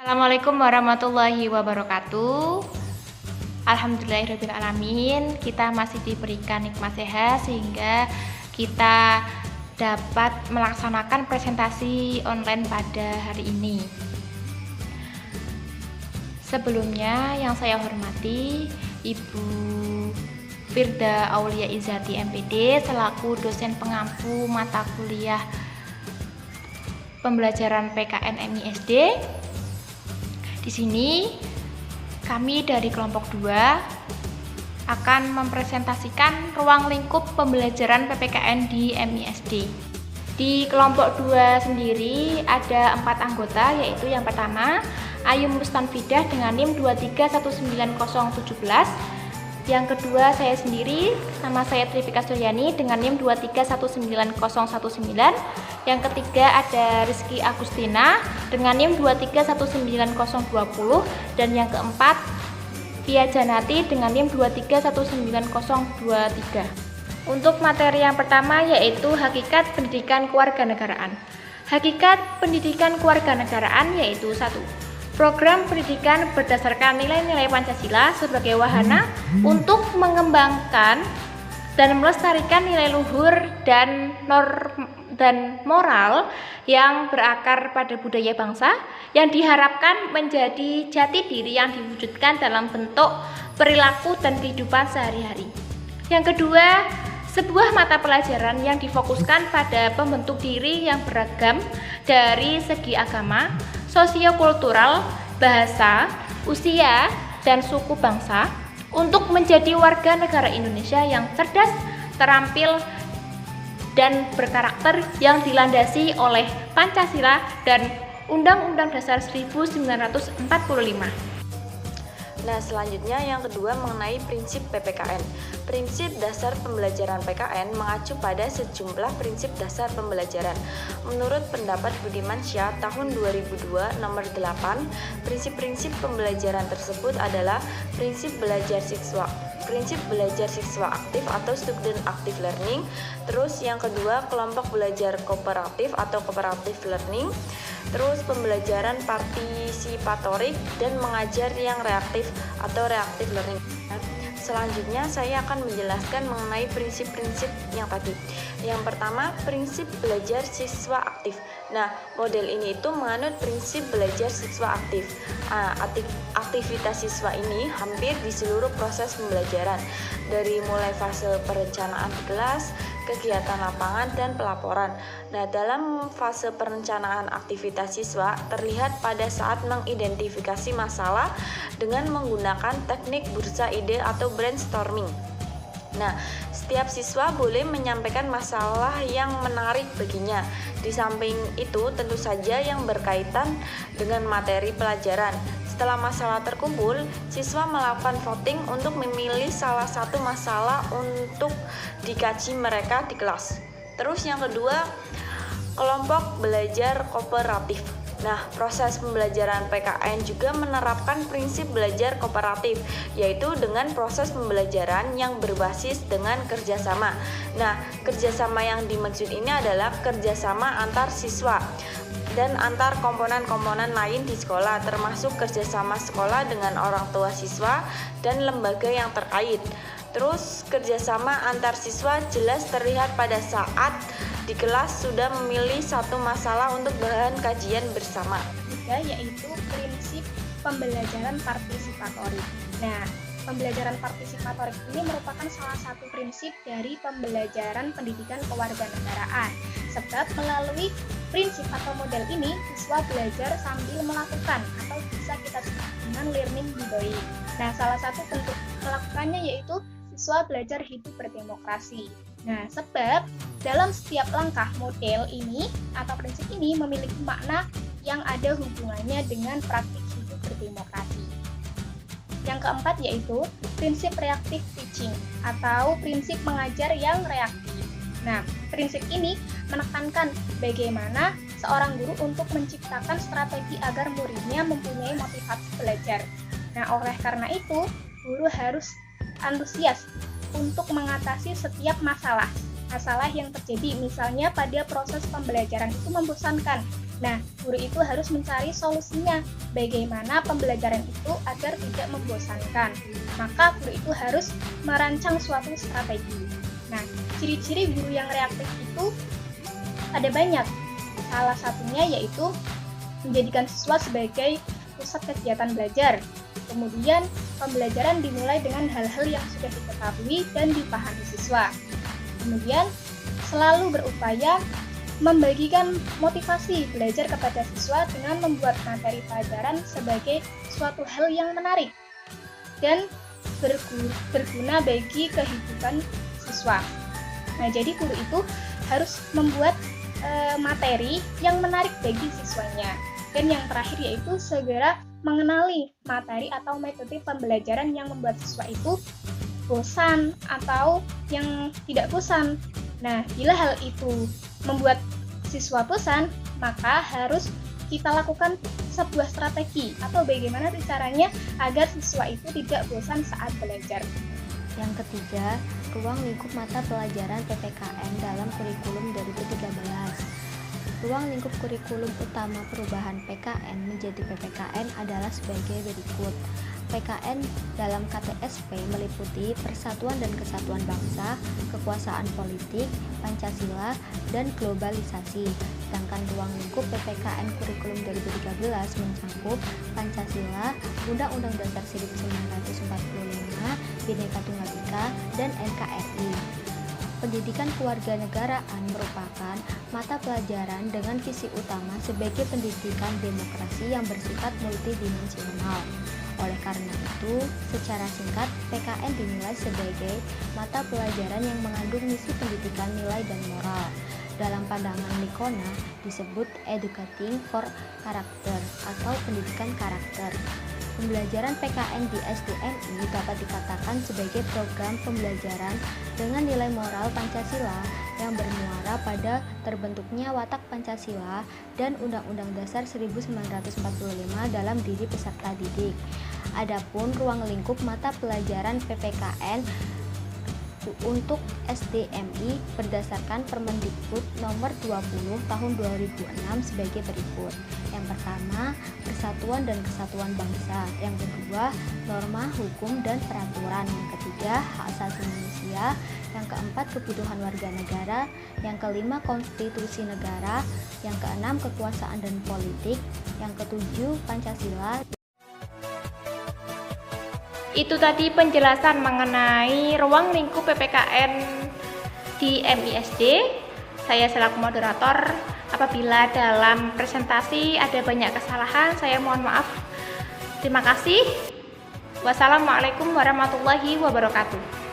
Assalamualaikum warahmatullahi wabarakatuh. Alhamdulillahirrabbilalamin, kita masih diberikan nikmat sehat sehingga kita dapat melaksanakan presentasi online pada hari ini. Sebelumnya yang saya hormati Ibu Firda Aulia Izzati MPD selaku dosen pengampu mata kuliah pembelajaran PKN MISD. Di sini kami dari kelompok 2 akan mempresentasikan ruang lingkup pembelajaran PPKN di MISD. Di kelompok 2 sendiri ada 4 anggota, yaitu yang pertama Ayu Mustanfidah dengan NIM 2319017. Yang kedua saya sendiri, nama saya Trifika Suryani dengan NIM 2319019. Yang ketiga ada Rizky Agustina dengan NIM 2319020. Dan yang keempat Via Janati dengan NIM 2319023. Untuk materi yang pertama yaitu Hakikat Pendidikan Kewarganegaraan. Hakikat pendidikan kewarganegaraan yaitu 1. Program pendidikan berdasarkan nilai-nilai Pancasila sebagai wahana untuk mengembangkan dan melestarikan nilai luhur dan moral yang berakar pada budaya bangsa yang diharapkan menjadi jati diri yang diwujudkan dalam bentuk perilaku dan kehidupan sehari-hari. Yang kedua, sebuah mata pelajaran yang difokuskan pada pembentuk diri yang beragam dari segi agama, sosiokultural, bahasa, usia, dan suku bangsa untuk menjadi warga negara Indonesia yang cerdas, terampil, dan berkarakter yang dilandasi oleh Pancasila dan Undang-Undang Dasar 1945. Nah, selanjutnya yang kedua mengenai prinsip PPKN. Prinsip dasar pembelajaran PKN mengacu pada sejumlah prinsip dasar pembelajaran. Menurut pendapat Budiman Syah tahun 2002 nomor 8, prinsip-prinsip pembelajaran tersebut adalah prinsip belajar siswa aktif atau student active learning. Terus yang kedua kelompok belajar kooperatif atau cooperative learning. Terus pembelajaran partisipatorik dan mengajar yang reaktif atau reactive learning. Selanjutnya saya akan menjelaskan mengenai prinsip-prinsip yang tadi. Yang pertama, prinsip belajar siswa aktif. Nah, model ini itu menganut prinsip belajar siswa aktif. Aktivitas siswa ini hampir di seluruh proses pembelajaran, dari mulai fase perencanaan di kelas, kegiatan lapangan, dan pelaporan. Nah, dalam fase perencanaan aktivitas siswa terlihat pada saat mengidentifikasi masalah dengan menggunakan teknik bursa ide atau brainstorming. Nah, setiap siswa boleh menyampaikan masalah yang menarik baginya. Di samping itu, tentu saja yang berkaitan dengan materi pelajaran. Setelah masalah terkumpul, siswa melakukan voting untuk memilih salah satu masalah untuk dikaji mereka di kelas. Terus yang kedua, kelompok belajar kooperatif. Nah, proses pembelajaran PKN juga menerapkan prinsip belajar kooperatif, yaitu dengan proses pembelajaran yang berbasis dengan kerjasama. Nah, kerjasama yang dimaksud ini adalah kerjasama antar siswa dan antar komponen-komponen lain di sekolah, termasuk kerjasama sekolah dengan orang tua siswa dan lembaga yang terkait. Terus kerjasama antar siswa jelas terlihat pada saat di kelas sudah memilih satu masalah untuk bahan kajian bersama. Ketiga yaitu prinsip pembelajaran partisipatorik. Nah, pembelajaran partisipatorik ini merupakan salah satu prinsip dari pembelajaran pendidikan kewarganegaraan. Sebab melalui prinsip atau model ini, siswa belajar sambil melakukan atau bisa kita sebut dengan learning by doing. Nah, salah satu bentuk melakukannya yaitu siswa belajar hidup berdemokrasi. Nah, sebab dalam setiap langkah model ini atau prinsip ini memiliki makna yang ada hubungannya dengan praktik hidup berdemokrasi. Yang keempat yaitu prinsip reactive teaching atau prinsip mengajar yang reaktif. Nah, prinsip ini menekankan bagaimana seorang guru untuk menciptakan strategi agar muridnya mempunyai motivasi belajar. Nah, oleh karena itu, guru harus antusias untuk mengatasi setiap masalah yang terjadi. Misalnya pada proses pembelajaran itu membosankan. Nah, guru itu harus mencari solusinya, bagaimana pembelajaran itu agar tidak membosankan. Maka guru itu harus merancang suatu strategi. Nah, ciri-ciri guru yang reaktif itu ada banyak. Salah satunya yaitu menjadikan siswa sebagai pusat kegiatan belajar. Kemudian, pembelajaran dimulai dengan hal-hal yang sudah diketahui dan dipahami siswa. Kemudian, selalu berupaya membagikan motivasi belajar kepada siswa dengan membuat materi pelajaran sebagai suatu hal yang menarik dan berguna bagi kehidupan siswa. Nah, jadi guru itu harus membuat materi yang menarik bagi siswanya. Dan yang terakhir yaitu segera mengenali materi atau metode pembelajaran yang membuat siswa itu bosan atau yang tidak bosan. Nah, bila hal itu membuat siswa bosan, maka harus kita lakukan sebuah strategi atau bagaimana caranya agar siswa itu tidak bosan saat belajar. Yang ketiga, ruang lingkup mata pelajaran PPKN dalam kurikulum 2013. Ruang lingkup kurikulum utama perubahan PKN menjadi PPKN adalah sebagai berikut. PKN dalam KTSP meliputi persatuan dan kesatuan bangsa, kekuasaan politik, Pancasila, dan globalisasi. Sedangkan ruang lingkup PPKN kurikulum 2013 mencakup Pancasila, Undang-Undang Dasar 1945, Bhinneka Tunggal Ika, dan NKRI. Pendidikan kewarganegaraan merupakan mata pelajaran dengan visi utama sebagai pendidikan demokrasi yang bersifat multidimensional. Oleh karena itu, secara singkat, PKN dinilai sebagai mata pelajaran yang mengandung misi pendidikan nilai dan moral. Dalam pandangan Likona disebut Educating for Character atau pendidikan karakter. Pembelajaran PKN di SDMI dapat dikatakan sebagai program pembelajaran dengan nilai moral Pancasila yang bermuara pada terbentuknya watak Pancasila dan Undang-Undang Dasar 1945 dalam diri peserta didik. Adapun ruang lingkup mata pelajaran PPKN untuk SDMI berdasarkan Permendikbud nomor 20 tahun 2006 sebagai berikut. Yang pertama, persatuan dan kesatuan bangsa. Yang kedua, norma, hukum, dan peraturan. Yang ketiga, hak asasi manusia. Yang keempat, kebutuhan warga negara. Yang kelima, konstitusi negara. Yang keenam, kekuasaan dan politik. Yang ketujuh, Pancasila. Itu tadi penjelasan mengenai ruang lingkup PPKN di MISD. Saya selaku moderator, apabila dalam presentasi ada banyak kesalahan, saya mohon maaf. Terima kasih. Wassalamualaikum warahmatullahi wabarakatuh.